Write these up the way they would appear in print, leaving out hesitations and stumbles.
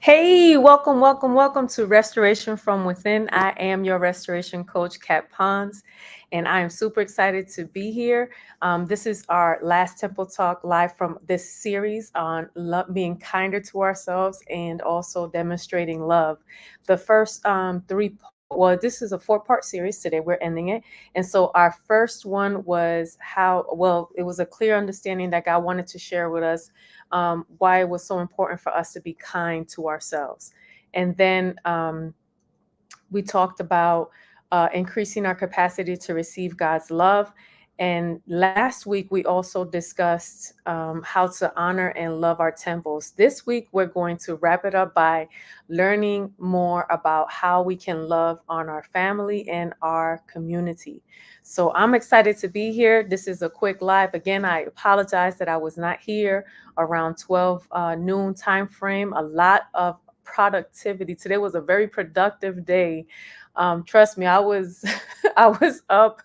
Hey, welcome, welcome, welcome to Restoration from Within. I am your restoration coach, Kat Pons, and I am super excited to be here. This is our last Temple Talk live from this series on being kinder to ourselves and also demonstrating love. The first well, this is a four-part series. Today we're ending it. And so our first one was it was a clear understanding that God wanted to share with us why it was so important for us to be kind to ourselves. And then we talked about increasing our capacity to receive God's love. And last week, we also discussed how to honor and love our temples. This week, we're going to wrap it up by learning more about how we can love on our family and our community. So I'm excited to be here. This is a quick live. Again, I apologize that I was not here around 12 noon time frame. A lot of productivity. Today was a very productive day. Trust me, I was I was up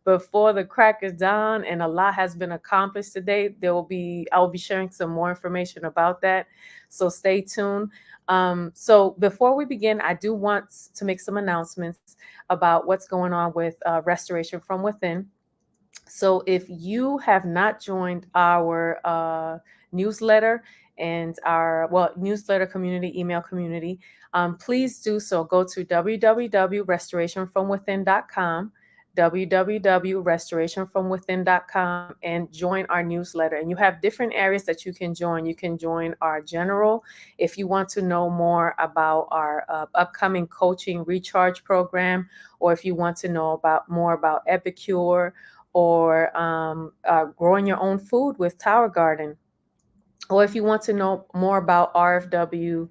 before the crack of dawn, and a lot has been accomplished today. I will be sharing some more information about that. So stay tuned. So before we begin, I do want to make some announcements about what's going on with Restoration from Within. So if you have not joined our newsletter and our newsletter community, email community, please do so. Go to www.restorationfromwithin.com, www.restorationfromwithin.com, and join our newsletter. And you have different areas that you can join. You can join our general if you want to know more about our upcoming coaching recharge program, or if you want to know about more about Epicure, or growing your own food with Tower Garden, or if you want to know more about RFW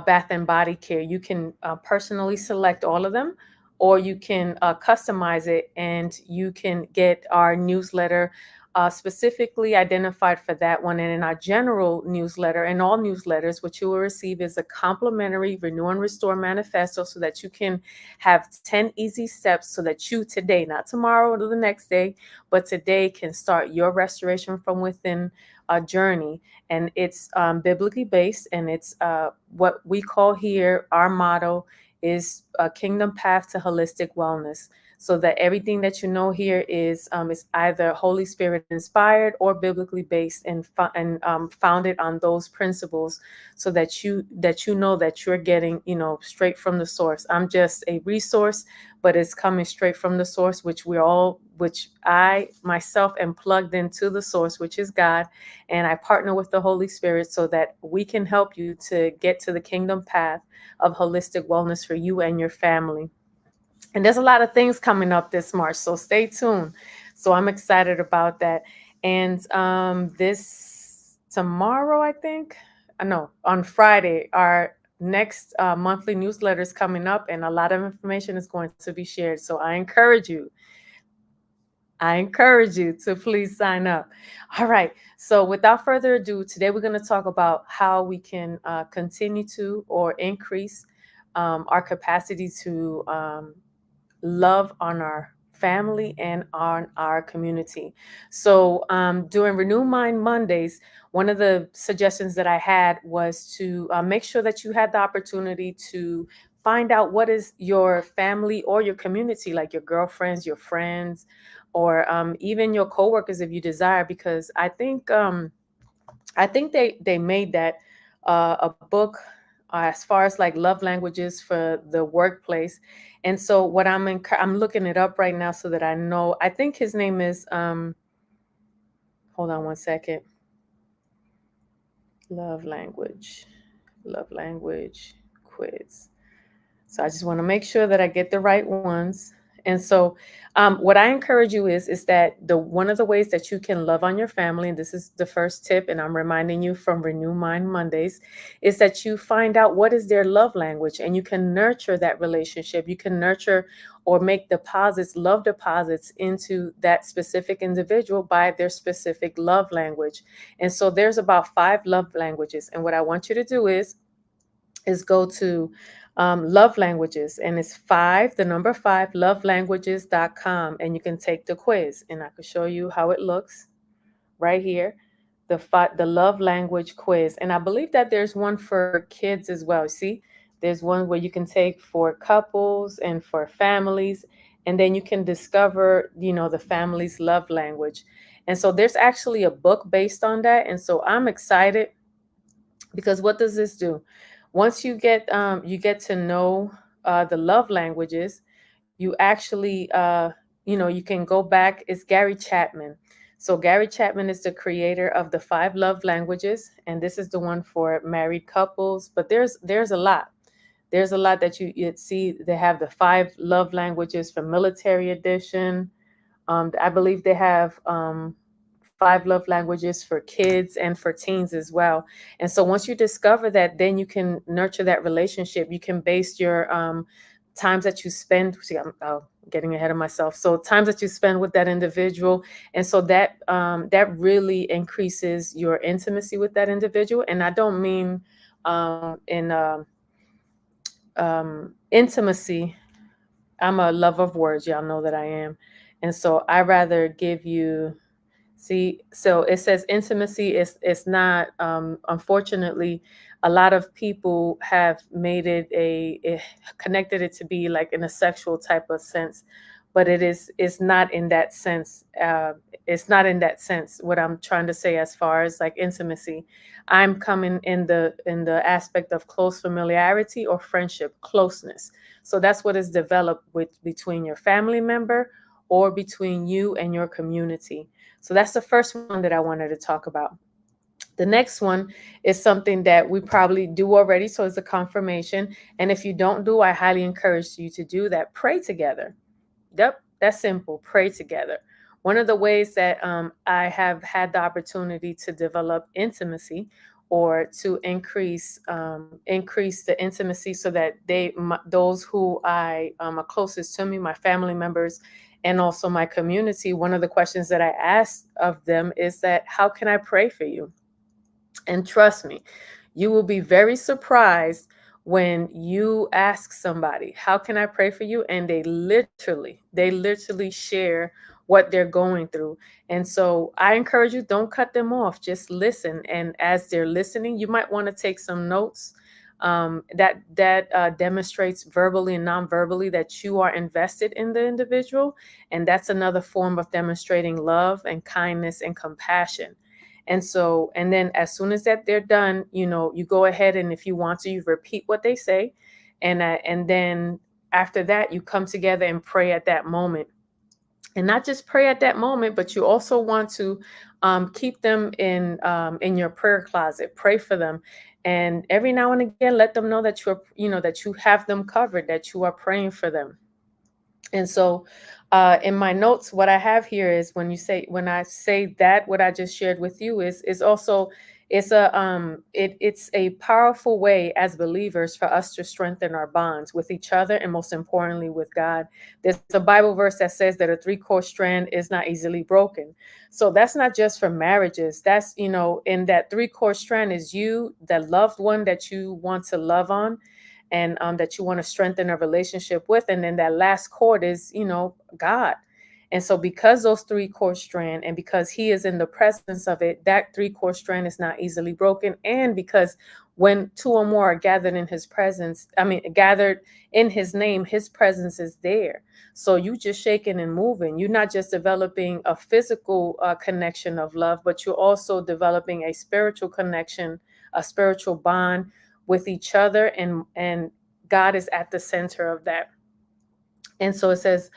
Bath and Body Care, you can personally select all of them, or you can customize it and you can get our newsletter specifically identified for that one. And in our general newsletter and all newsletters, what you will receive is a complimentary Renew and Restore manifesto so that you can have 10 easy steps so that you today, not tomorrow or the next day, but today can start your restoration from within journey. And it's biblically based, and it's what we call here, our motto is a kingdom path to holistic wellness, so that everything that you know here is either Holy Spirit inspired or biblically based, and founded on those principles, so that you know that you're getting straight from the source. I'm just a resource, but it's coming straight from the source, which I myself am plugged into the source, which is God, and I partner with the Holy Spirit so that we can help you to get to the kingdom path of holistic wellness for you and your family. And there's a lot of things coming up this March, so stay tuned. So I'm excited about that. And this tomorrow, I think, no, on Friday, our next monthly newsletter is coming up, and a lot of information is going to be shared. So I encourage you to please sign up. All right. So without further ado, today we're going to talk about how we can continue to or increase our capacity to love on our family and on our community. So during Renew Mind Mondays, one of the suggestions that I had was to make sure that you had the opportunity to find out what is your family or your community, like your girlfriends, your friends, or even your coworkers if you desire, because I think they made that a book as far as like love languages for the workplace. And so what I'm looking it up right now so that I know. I think his name is hold on one second. Love language. Love language quiz. So I just want to make sure that I get the right ones. And so, what I encourage you is that the one of the ways that you can love on your family, and this is the first tip, and I'm reminding you from Renew Mind Mondays, is that you find out what is their love language, and you can nurture that relationship. You can nurture or make deposits, love deposits into that specific individual by their specific love language. And so there's about 5 love languages, and what I want you to do is go to love languages, and it's the number 5, lovelanguages.com, and you can take the quiz, and I can show you how it looks right here. the love language quiz, and I believe that there's one for kids as well. See, there's one where you can take for couples and for families, and then you can discover, the family's love language. And so there's actually a book based on that, and so I'm excited because what does this do? Once you get to know the love languages, you actually you can go back. It's Gary Chapman. So Gary Chapman is the creator of the five love languages, and this is the one for married couples. But there's a lot. There's a lot that you'd see. They have the five love languages for military edition. I believe they have five love languages for kids and for teens as well. And so once you discover that, then you can nurture that relationship. You can base your times that you spend. See, I'm getting ahead of myself. So times that you spend with that individual, and so that really increases your intimacy with that individual. And I don't mean in intimacy. I'm a lover of words. Y'all know that I am. And so I rather give you, see, so it says intimacy is, it's not, unfortunately, a lot of people have made connected it to be like in a sexual type of sense, but it's not in that sense. It's not in that sense what I'm trying to say as far as like intimacy. I'm coming in the aspect of close familiarity or friendship, closeness. So that's what is developed with between your family member or between you and your community. So that's the first one that I wanted to talk about. The next one is something that we probably do already, so it's a confirmation. And if you don't do, I highly encourage you to do that. Pray together. Yep, that's simple. Pray together. One of the ways that I have had the opportunity to develop intimacy or to increase the intimacy so that those who I are closest to me, my family members, and also my community, one of the questions that I ask of them is that, how can I pray for you? And trust me, you will be very surprised when you ask somebody, how can I pray for you? And they literally share what they're going through. And so I encourage you, don't cut them off. Just listen. And as they're listening, you might want to take some notes that demonstrates verbally and non-verbally that you are invested in the individual. And that's another form of demonstrating love and kindness and compassion. And so, and then as soon as that they're done, you go ahead, and if you want to, you repeat what they say. And then after that, you come together and pray at that moment. And not just pray at that moment, but you also want to keep them in your prayer closet. Pray for them. And every now and again, let them know that that you have them covered, that you are praying for them. And so, in my notes, what I have here is when I say that what I just shared with you is also it's a powerful way as believers for us to strengthen our bonds with each other and most importantly with God. There's a Bible verse that says that a three-cord strand is not easily broken. So that's not just for marriages. That's in that three-cord strand is you, the loved one that you want to love on and that you want to strengthen a relationship with. And then that last chord is, God. And so because those three-cord strand and because he is in the presence of it, that three-cord strand is not easily broken. And because when two or more are gathered in his presence, gathered in his name, his presence is there. So you just shaking and moving. You're not just developing a physical connection of love, but you're also developing a spiritual connection, a spiritual bond with each other, and God is at the center of that. And so it says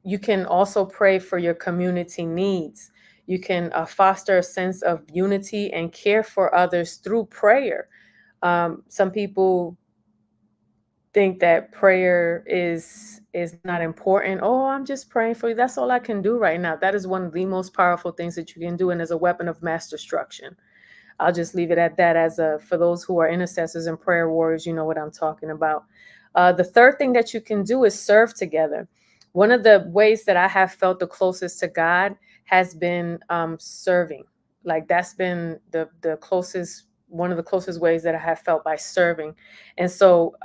you can also pray for your community needs. You can foster a sense of unity and care for others through prayer. Some people think that prayer is not important. Oh, I'm just praying for you. That's all I can do right now. That is one of the most powerful things that you can do, and as a weapon of mass destruction. I'll just leave it at that. For those who are intercessors and prayer warriors, you know what I'm talking about. The third thing that you can do is serve together. One of the ways that I have felt the closest to God has been serving. Like that's been the closest, one of the closest ways that I have felt, by serving. And so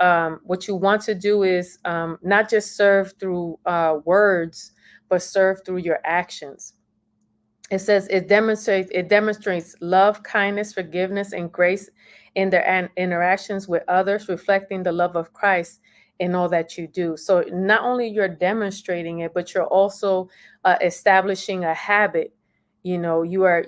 what you want to do is not just serve through words, but serve through your actions. It says it demonstrates love, kindness, forgiveness, and grace in their interactions with others, reflecting the love of Christ in all that you do. So not only you're demonstrating it, but you're also establishing a habit. You know, you're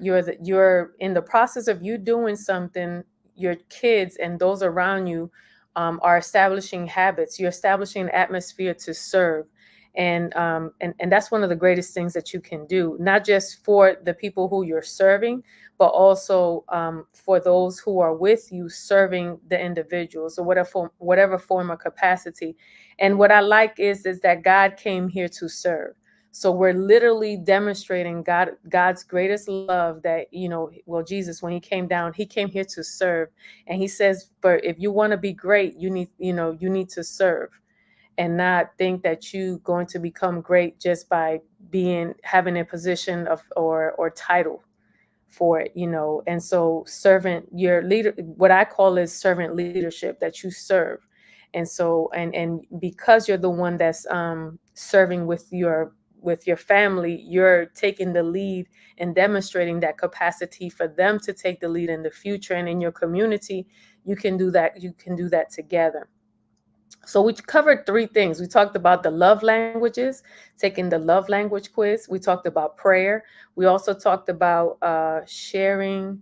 in the process of you doing something. Your kids and those around you are establishing habits. You're establishing an atmosphere to serve, and that's one of the greatest things that you can do, not just for the people who you're serving, but also for those who are with you serving the individuals, or whatever form or capacity. And what I like is that God came here to serve. So we're literally demonstrating God's greatest love, that, well, Jesus, when he came down, he came here to serve. And he says, for if you want to be great, you need to serve, and not think that you going to become great just by having a position of or title for it. And so servant, your leader, what I call is servant leadership, that you serve. And so, and because you're the one that's serving with your family, you're taking the lead and demonstrating that capacity for them to take the lead in the future. And in your community, you can do that together. So we covered three things. We talked about the love languages, taking the love language quiz. We talked about prayer. We also talked about sharing,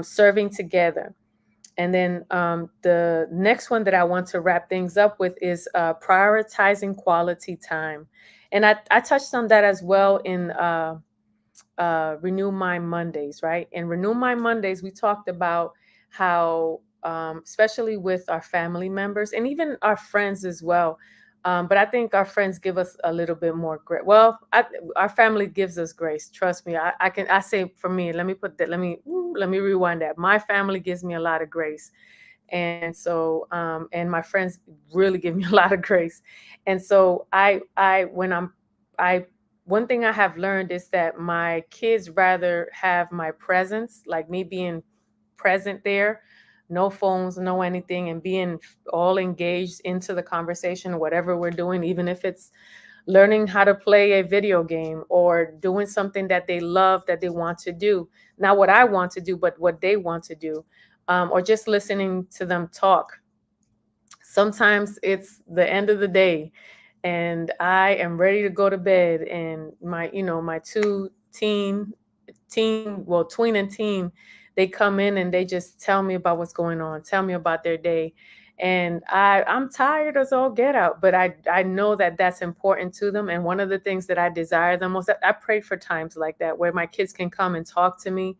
serving together. And then the next one that I want to wrap things up with is prioritizing quality time. And I touched on that as well in Renew My Mondays, right? And Renew My Mondays, we talked about how, especially with our family members and even our friends as well. But I think our friends give us a little bit more grace. Well, our family gives us grace. Trust me. I say for me. Let me rewind that. My family gives me a lot of grace, and so and my friends really give me a lot of grace. And so I one thing I have learned is that my kids rather have my presence, like me being present there, no phones, no anything, and being all engaged into the conversation, whatever we're doing, even if it's learning how to play a video game or doing something that they love, that they want to do. Not what I want to do, but what they want to do, or just listening to them talk. Sometimes it's the end of the day and I am ready to go to bed, and my two tween and teen, they come in and they just tell me about what's going on, tell me about their day. And I'm tired as all get out, but I know that that's important to them. And one of the things that I desire the most, I pray for times like that where my kids can come and talk to me,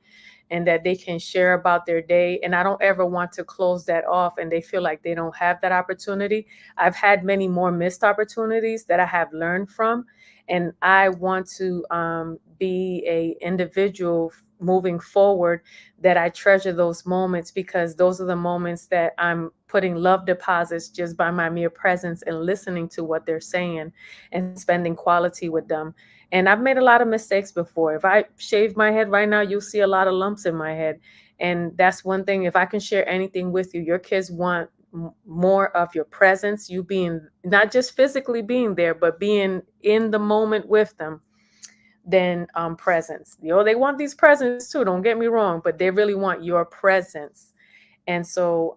and that they can share about their day. And I don't ever want to close that off and they feel like they don't have that opportunity. I've had many more missed opportunities that I have learned from. And I want to be a individual moving forward, that I treasure those moments, because those are the moments that I'm putting love deposits just by my mere presence and listening to what they're saying and spending quality with them. And I've made a lot of mistakes before. If I shave my head right now, you'll see a lot of lumps in my head. And that's one thing. If I can share anything with you, your kids want more of your presence, you being not just physically being there, but being in the moment with them, than presence. They want these presents too. Don't get me wrong, but they really want your presence. And so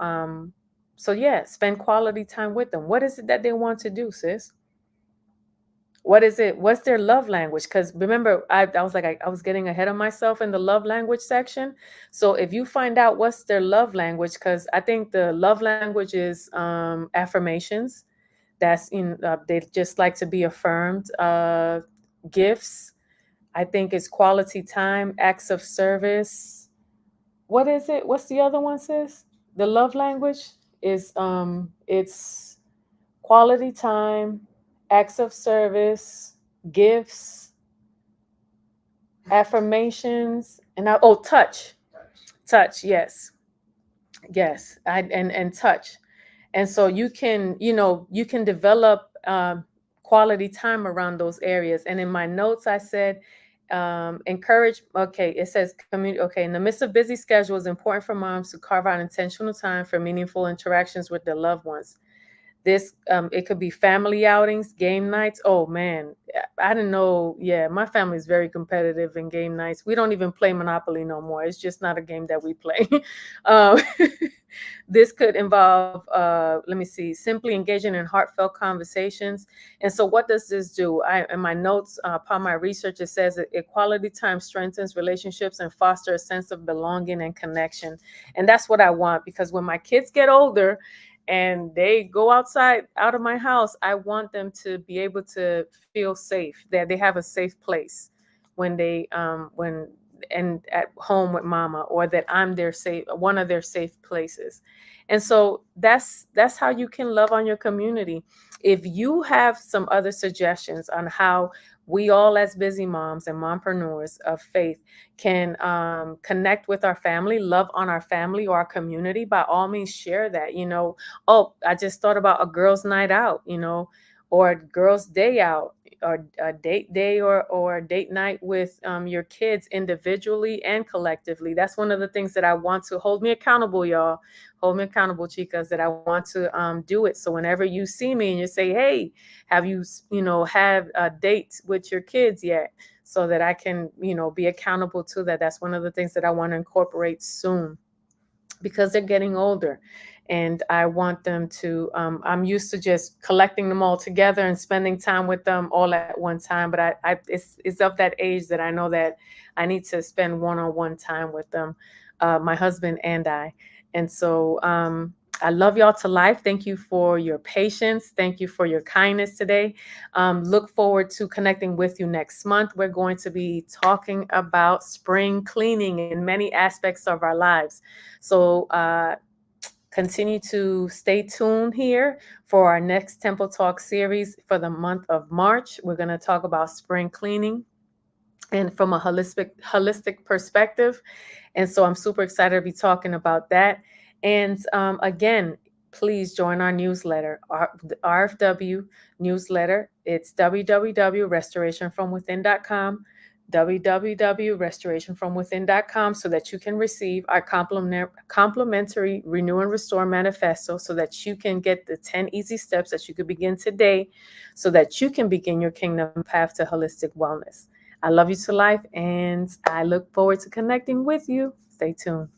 yeah, spend quality time with them. What is it that they want to do, sis? What is it? What's their love language? Because remember, I was like, I was getting ahead of myself in the love language section. So if you find out what's their love language, because I think the love language is affirmations. They just like to be affirmed. Gifts. I think it's quality time, acts of service. What is it? What's the other one, sis? The love language is it's quality time, acts of service, gifts, affirmations, and touch. Touch, yes. Yes. And touch. And so you can develop quality time around those areas. And in my notes I said, encourage. Okay, it says community. Okay, in the midst of busy schedule, it's important for moms to carve out intentional time for meaningful interactions with their loved ones. This it could be family outings, game nights. Oh man, I didn't know. Yeah, my family is very competitive in game nights. We don't even play Monopoly no more. It's just not a game that we play. um, this could involve, let me see, simply engaging in heartfelt conversations. And so, what does this do? In my notes, upon my research, it says that equality time strengthens relationships and foster a sense of belonging and connection. And that's what I want, because when my kids get older and they go outside out of my house, I want them to be able to feel safe, that they have a safe place when they when and at home with mama, or that I'm their safe, one of their safe places. And so that's how you can love on your community. If you have some other suggestions on how we all, as busy moms and mompreneurs of faith, can connect with our family, love on our family or our community, by all means share that. Oh, I just thought about a girls' night out, or girls' day out, or a date day, or a date night with your kids individually and collectively. That's one of the things that I want to hold me accountable, y'all. Hold me accountable, chicas, that I want to do it. So whenever you see me and you say, hey, have you, have a date with your kids yet? So that I can, be accountable to that. That's one of the things that I want to incorporate soon, because they're getting older, and I want them to, I'm used to just collecting them all together and spending time with them all at one time. But it's of that age that I know that I need to spend one-on-one time with them, my husband and I. And so I love y'all to life. Thank you for your patience. Thank you for your kindness today. Look forward to connecting with you next month. We're going to be talking about spring cleaning in many aspects of our lives. So continue to stay tuned here for our next Temple Talk series for the month of March. We're going to talk about spring cleaning and from a holistic perspective. And so I'm super excited to be talking about that. And again, please join our newsletter, the RFW newsletter. It's www.restorationfromwithin.com, www.restorationfromwithin.com, so that you can receive our complimentary Renew and Restore Manifesto, so that you can get the 10 easy steps that you could begin today, so that you can begin your kingdom path to holistic wellness. I love you to life, and I look forward to connecting with you. Stay tuned.